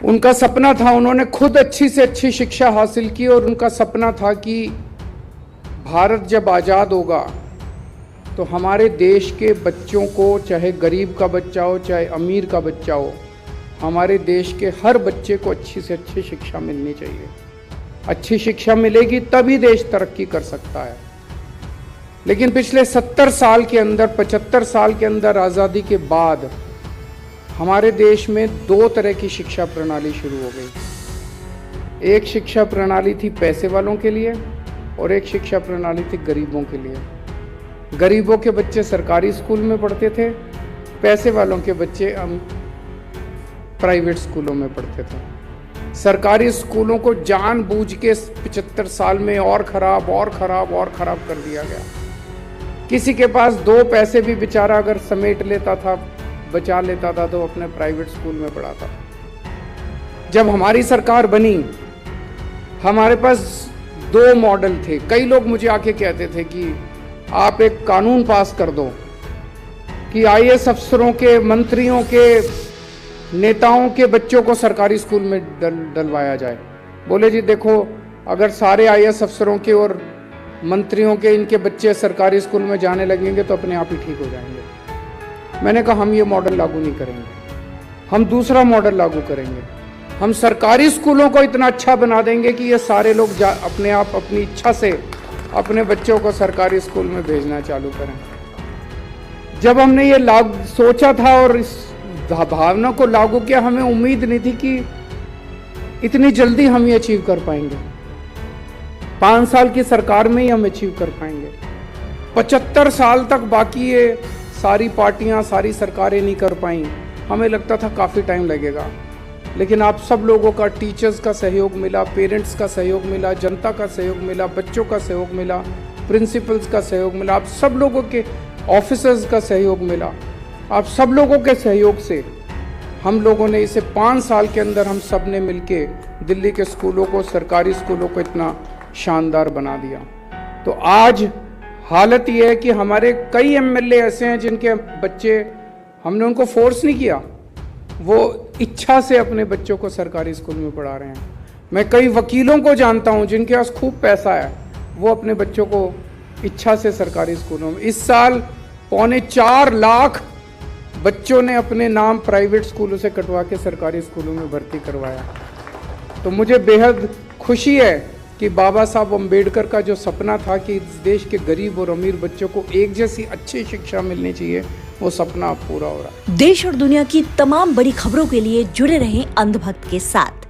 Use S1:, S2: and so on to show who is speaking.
S1: उनका सपना था, उन्होंने खुद अच्छी से अच्छी शिक्षा हासिल की और उनका सपना था कि भारत जब आज़ाद होगा तो हमारे देश के बच्चों को, चाहे गरीब का बच्चा हो चाहे अमीर का बच्चा हो, हमारे देश के हर बच्चे को अच्छी से अच्छी शिक्षा मिलनी चाहिए। अच्छी शिक्षा मिलेगी तभी देश तरक्की कर सकता है। लेकिन पिछले 70 साल के अंदर, 75 साल के अंदर आज़ादी के बाद हमारे देश में दो तरह की शिक्षा प्रणाली शुरू हो गई। एक शिक्षा प्रणाली थी पैसे वालों के लिए और एक शिक्षा प्रणाली थी गरीबों के लिए। गरीबों के बच्चे सरकारी स्कूल में पढ़ते थे, पैसे वालों के बच्चे प्राइवेट स्कूलों में पढ़ते थे। सरकारी स्कूलों को जानबूझ के 75 साल में और खराब कर दिया गया। किसी के पास दो पैसे भी बेचारा अगर समेट लेता था, बचा लेता था, तो अपने प्राइवेट स्कूल में पढ़ाता। जब हमारी सरकार बनी, हमारे पास दो मॉडल थे। कई लोग मुझे आके कहते थे कि आप एक कानून पास कर दो कि आईएएस अफसरों के, मंत्रियों के, नेताओं के बच्चों को सरकारी स्कूल में डलवाया जाए। बोले जी देखो, अगर सारे आईएएस अफसरों के और मंत्रियों के इनके बच्चे सरकारी स्कूल में जाने लगेंगे तो अपने आप ही ठीक हो जाएंगे। मैंने कहा हम ये मॉडल लागू नहीं करेंगे, हम दूसरा मॉडल लागू करेंगे। हम सरकारी स्कूलों को इतना अच्छा बना देंगे कि ये सारे लोग अपने आप अपनी इच्छा से अपने बच्चों को सरकारी स्कूल में भेजना चालू करें। जब हमने ये सोचा था और इस भावना को लागू किया, हमें उम्मीद नहीं थी कि इतनी जल्दी हम ये अचीव कर पाएंगे। 5 साल की सरकार में ही हम अचीव कर पाएंगे। 75 साल तक बाकी ये सारी पार्टियां, सारी सरकारें नहीं कर पाई। हमें लगता था काफ़ी टाइम लगेगा, लेकिन आप सब लोगों का, टीचर्स का सहयोग मिला, पेरेंट्स का सहयोग मिला, जनता का सहयोग मिला, बच्चों का सहयोग मिला, प्रिंसिपल्स का सहयोग मिला, आप सब लोगों के, ऑफिसर्स का सहयोग मिला। आप सब लोगों के सहयोग से हम लोगों ने इसे 5 साल के अंदर हम सब ने मिलके दिल्ली के स्कूलों को, सरकारी स्कूलों को इतना शानदार बना दिया। तो आज हालत ये है कि हमारे कई एमएलए ऐसे हैं जिनके बच्चे, हमने उनको फोर्स नहीं किया, वो इच्छा से अपने बच्चों को सरकारी स्कूल में पढ़ा रहे हैं। मैं कई वकीलों को जानता हूं जिनके पास खूब पैसा है, वो अपने बच्चों को इच्छा से सरकारी स्कूलों में, इस साल 4.25 लाख बच्चों ने अपने नाम प्राइवेट स्कूलों से कटवा के सरकारी स्कूलों में भर्ती करवाया। तो मुझे बेहद खुशी है कि बाबा साहब अम्बेडकर का जो सपना था कि इस देश के गरीब और अमीर बच्चों को एक जैसी अच्छी शिक्षा मिलनी चाहिए, वो सपना अब पूरा हो रहा है।
S2: देश और दुनिया की तमाम बड़ी खबरों के लिए जुड़े रहें अंधभक्त के साथ।